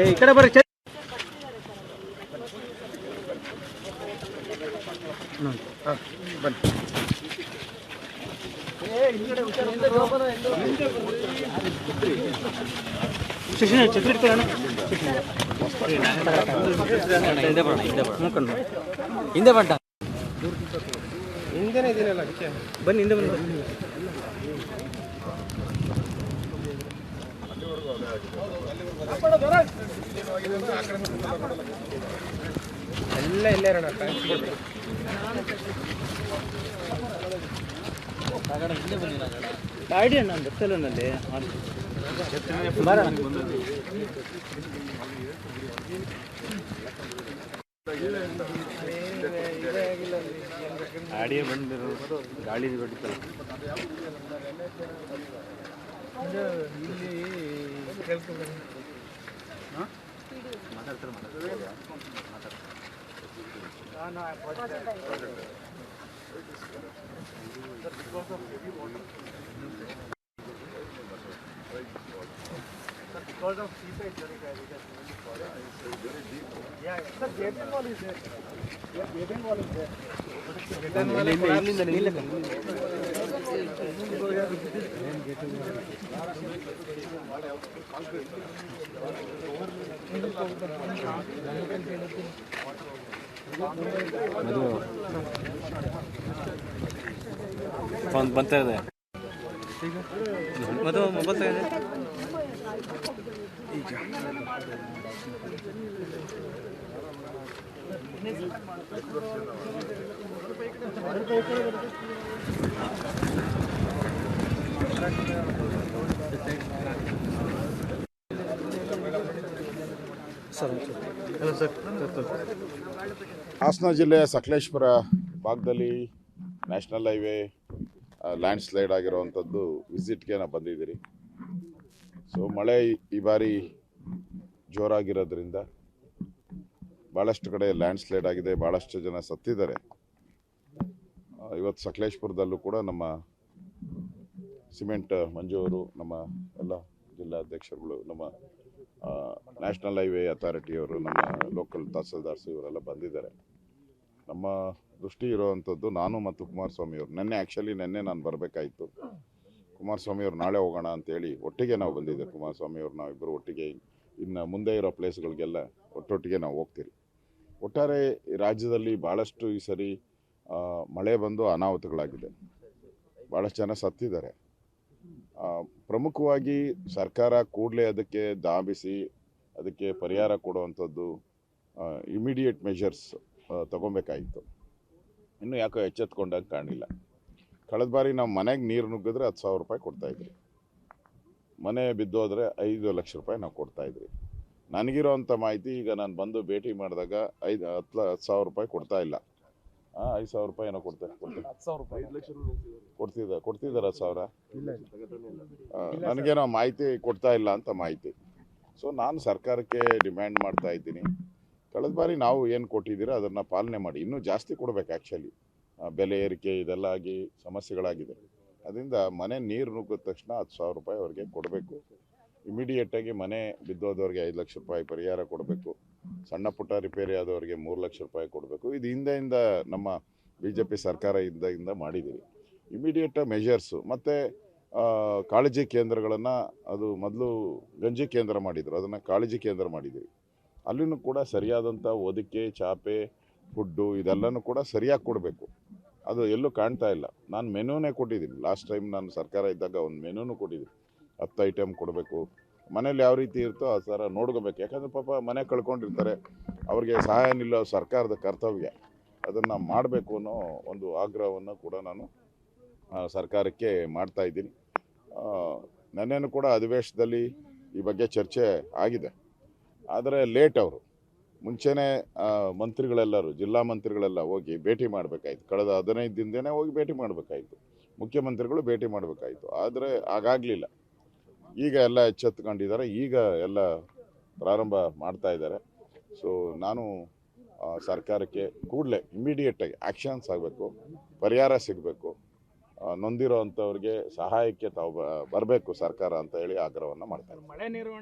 ಈ ಕಡೆ ಬರ್ರಿ. ಬನ್ನಿ. ಛತ್ರಿ ಇಟ್ಕೊಳ್ಳೋಣ. ಹಿಂದೆ ಬಂಟ ಹಿಂದೆನೇ ಇದೀನಲ್ಲ, ಬನ್ನಿ ಹಿಂದೆ ಬನ್ನಿ. ಎಲ್ಲ ಇಲ್ಲೇ ಇರೋಣ. ಗಾಡಿ ಅಣ್ಣ ಗೊತ್ತಲ್ಲನಲ್ಲಿ ಗಾಡಿಯೇ ಬಂದಿರೋ ಗಾಡಿ ಹೊಡಿತಾರೆ ಇಲ್ಲಿ because of seepage yeah sir, gaping wall is there. Yeah, gaping wall is there. Gaping wall phone ಬಂತಾ ಇದೆ ಮದು ಮೊಬೈಲ್ ತಗೊಂಡೆ ಈಗ ಹಾಸನ ಜಿಲ್ಲೆಯ ಸಕಲೇಶಪುರ ಭಾಗದಲ್ಲಿ ನ್ಯಾಷನಲ್ ಹೈವೇ ಲ್ಯಾಂಡ್ ಸ್ಲೈಡ್ ಆಗಿರುವಂಥದ್ದು ವಿಸಿಟ್ಗೆ ನಾವು ಬಂದಿದ್ದೀರಿ. ಸೊ ಮಳೆ ಈ ಬಾರಿ ಜೋರಾಗಿರೋದ್ರಿಂದ ಭಾಳಷ್ಟು ಕಡೆ ಲ್ಯಾಂಡ್ ಸ್ಲೈಡ್ ಆಗಿದೆ, ಭಾಳಷ್ಟು ಜನ ಸತ್ತಿದ್ದಾರೆ. ಇವತ್ತು ಸಕಲೇಶಪುರದಲ್ಲೂ ಕೂಡ ನಮ್ಮ ಸಿಮೆಂಟ್ ಮಂಜು ಅವರು, ನಮ್ಮ ಎಲ್ಲ ಜಿಲ್ಲಾಧ್ಯಕ್ಷರುಗಳು, ನಮ್ಮ ನ್ಯಾಷನಲ್ ಹೈವೇ ಅಥಾರಿಟಿಯವರು, ನಮ್ಮ ಲೋಕಲ್ ತಹಸೀಲ್ದಾರ್ಸ್ ಇವರೆಲ್ಲ ಬಂದಿದ್ದಾರೆ. ನಮ್ಮ ದೃಷ್ಟಿ ಇರುವಂಥದ್ದು ನಾನು ಮತ್ತು ಕುಮಾರಸ್ವಾಮಿಯವರು ನೆನ್ನೆ ನಾನು ಬರಬೇಕಾಯಿತು. ಕುಮಾರಸ್ವಾಮಿಯವರು ನಾಳೆ ಹೋಗೋಣ ಅಂತೇಳಿ ಒಟ್ಟಿಗೆ ನಾವು ಬಂದಿದ್ದೆ. ಕುಮಾರಸ್ವಾಮಿಯವರು ನಾವಿಬ್ಬರು ಒಟ್ಟಿಗೆ ಇನ್ನು ಮುಂದೆ ಇರೋ ಪ್ಲೇಸ್ಗಳಿಗೆಲ್ಲ ಒಟ್ಟೊಟ್ಟಿಗೆ ನಾವು ಹೋಗ್ತೀರಿ. ಒಟ್ಟಾರೆ ರಾಜ್ಯದಲ್ಲಿ ಭಾಳಷ್ಟು ಈ ಸರಿ ಮಳೆ ಬಂದು ಅನಾಹುತಗಳಾಗಿದೆ, ಭಾಳಷ್ಟು ಜನ ಸತ್ತಿದ್ದಾರೆ. ಪ್ರಮುಖವಾಗಿ ಸರ್ಕಾರ ಕೂಡಲೇ ಅದಕ್ಕೆ ಧಾವಿಸಿ ಅದಕ್ಕೆ ಪರಿಹಾರ ಕೊಡುವಂಥದ್ದು ಇಮಿಡಿಯೇಟ್ ಮೆಷರ್ಸ್ ತಗೊಬೇಕಾಗಿತ್ತು. ಇನ್ನೂ ಯಾಕೋ ಎಚ್ಚೆತ್ಕೊಂಡಾಗ ಕಾಣಿಲ್ಲ. ಕಳೆದ ಬಾರಿ ನಾವು ಮನೆಗೆ ನೀರು ನುಗ್ಗಿದ್ರೆ 10,000 ರೂಪಾಯಿ ಕೊಡ್ತಾಯಿದ್ರಿ, ಮನೆ ಬಿದ್ದೋದ್ರೆ 5 ಲಕ್ಷ ರೂಪಾಯಿ ನಾವು ಕೊಡ್ತಾಯಿದ್ರಿ. ನನಗಿರೋವಂಥ ಮಾಹಿತಿ ಈಗ ನಾನು ಬಂದು ಭೇಟಿ ಮಾಡಿದಾಗ 10,000 ರೂಪಾಯಿ ಕೊಡ್ತಾ ಇಲ್ಲ. 5,000 ರೂಪಾಯಿ ಏನೋ ಕೊಡ್ತಿದ್ದಾರೆ 10,000 ನನಗೇನೋ ಮಾಹಿತಿ ಕೊಡ್ತಾ ಇಲ್ಲ ಅಂತ ಮಾಹಿತಿ. ಸೊ ನಾನು ಸರ್ಕಾರಕ್ಕೆ ಡಿಮ್ಯಾಂಡ್ ಮಾಡ್ತಾ ಇದ್ದೀನಿ, ಕಳೆದ ಬಾರಿ ನಾವು ಏನು ಕೊಟ್ಟಿದ್ದೀರೋ ಅದನ್ನು ಪಾಲನೆ ಮಾಡಿ. ಇನ್ನೂ ಜಾಸ್ತಿ ಕೊಡಬೇಕು. ಆ್ಯಕ್ಚುಲಿ ಬೆಲೆ ಏರಿಕೆ ಇದೆಲ್ಲ ಆಗಿ ಸಮಸ್ಯೆಗಳಾಗಿದೆ. ಅದರಿಂದ ಮನೆ ನೀರು ನುಗ್ಗಿದ ತಕ್ಷಣ 10,000 ರೂಪಾಯಿ ಅವ್ರಿಗೆ ಕೊಡಬೇಕು. ಇಮಿಡಿಯೇಟಾಗಿ ಮನೆ ಬಿದ್ದೋದವ್ರಿಗೆ 5 ಲಕ್ಷ ರೂಪಾಯಿ ಪರಿಹಾರ ಕೊಡಬೇಕು. ಸಣ್ಣ ಪುಟ್ಟ ರಿಪೇರಿ ಆದವ್ರಿಗೆ 3 ಲಕ್ಷ ರೂಪಾಯಿ ಕೊಡಬೇಕು. ಇದು ಹಿಂದೆಯಿಂದ ನಮ್ಮ BJP ಸರ್ಕಾರ ಇಂದ ಮಾಡಿದ್ದೀವಿ ಇಮಿಡಿಯೇಟ್ ಮೆಷರ್ಸು. ಮತ್ತು ಕಾಳಜಿ ಕೇಂದ್ರಗಳನ್ನು, ಅದು ಮೊದಲು ಗಂಜಿ ಕೇಂದ್ರ ಮಾಡಿದರು, ಅದನ್ನು ಕಾಳಜಿ ಕೇಂದ್ರ ಮಾಡಿದ್ದೀವಿ. ಅಲ್ಲಿನೂ ಕೂಡ ಸರಿಯಾದಂಥ ಹೊದಿಕೆ, ಚಾಪೆ, ಫುಡ್ಡು ಇದೆಲ್ಲನೂ ಕೂಡ ಸರಿಯಾಗಿ ಕೊಡಬೇಕು. ಅದು ಎಲ್ಲೂ ಕಾಣ್ತಾ ಇಲ್ಲ. ನಾನು ಮೆನುನೇ ಕೊಟ್ಟಿದ್ದೀನಿ. ಲಾಸ್ಟ್ ಟೈಮ್ ನಾನು ಸರ್ಕಾರ ಇದ್ದಾಗ ಒಂದು ಮೆನುನೂ ಕೊಟ್ಟಿದ್ದೀನಿ. 10 ಐಟಮ್ ಕೊಡಬೇಕು. ಮನೇಲಿ ಯಾವ ರೀತಿ ಇರ್ತೋ ಆ ಥರ ನೋಡ್ಕೋಬೇಕು. ಯಾಕಂದರೆ ಪಾಪ ಮನೆ ಕಳ್ಕೊಂಡಿರ್ತಾರೆ, ಅವ್ರಿಗೆ ಸಹಾಯ ನಿಲ್ಲೋ ಸರ್ಕಾರದ ಕರ್ತವ್ಯ. ಅದನ್ನು ಮಾಡಬೇಕು ಅನ್ನೋ ಒಂದು ಆಗ್ರಹವನ್ನು ಕೂಡ ನಾನು ಸರ್ಕಾರಕ್ಕೆ ಮಾಡ್ತಾಯಿದ್ದೀನಿ. ನೆನ್ನೆನೂ ಕೂಡ ಅಧಿವೇಶನದಲ್ಲಿ ಈ ಬಗ್ಗೆ ಚರ್ಚೆ ಆಗಿದೆ. ಆದರೆ ಲೇಟ್. ಅವರು ಮುಂಚೆನೇ ಮಂತ್ರಿಗಳೆಲ್ಲರೂ, ಜಿಲ್ಲಾ ಮಂತ್ರಿಗಳೆಲ್ಲ ಹೋಗಿ ಭೇಟಿ ಮಾಡಬೇಕಾಯ್ತು. ಕಳೆದ 15 ದಿನದೇ ಹೋಗಿ ಭೇಟಿ ಮಾಡಬೇಕಾಯಿತು. ಮುಖ್ಯಮಂತ್ರಿಗಳು ಭೇಟಿ ಮಾಡಬೇಕಾಯಿತು. ಆದರೆ ಹಾಗಾಗಲಿಲ್ಲ. ಈಗ ಎಲ್ಲ ಎಚ್ಚೆತ್ತುಕೊಂಡಿದ್ದಾರೆ. ಈಗ ಎಲ್ಲ ಪ್ರಾರಂಭ ಮಾಡ್ತಾ ಇದ್ದಾರೆ. ಸೊ ನಾನು ಸರ್ಕಾರಕ್ಕೆ ಕೂಡಲೇ ಇಮಿಡಿಯೇಟಾಗಿ ಆ್ಯಕ್ಷನ್ಸ್ ಆಗಬೇಕು, ಪರಿಹಾರ ಸಿಗಬೇಕು. ನೊಂದಿರೋ ಅಂಥವ್ರಿಗೆ ಸಹಾಯಕ್ಕೆ ತಾವು ಬರಬೇಕು ಸರ್ಕಾರ ಅಂತ ಹೇಳಿ ಆಗ್ರಹವನ್ನು ಮಾಡ್ತಾರೆ. ಮಳೆ ನಿರ್ವಹಣೆ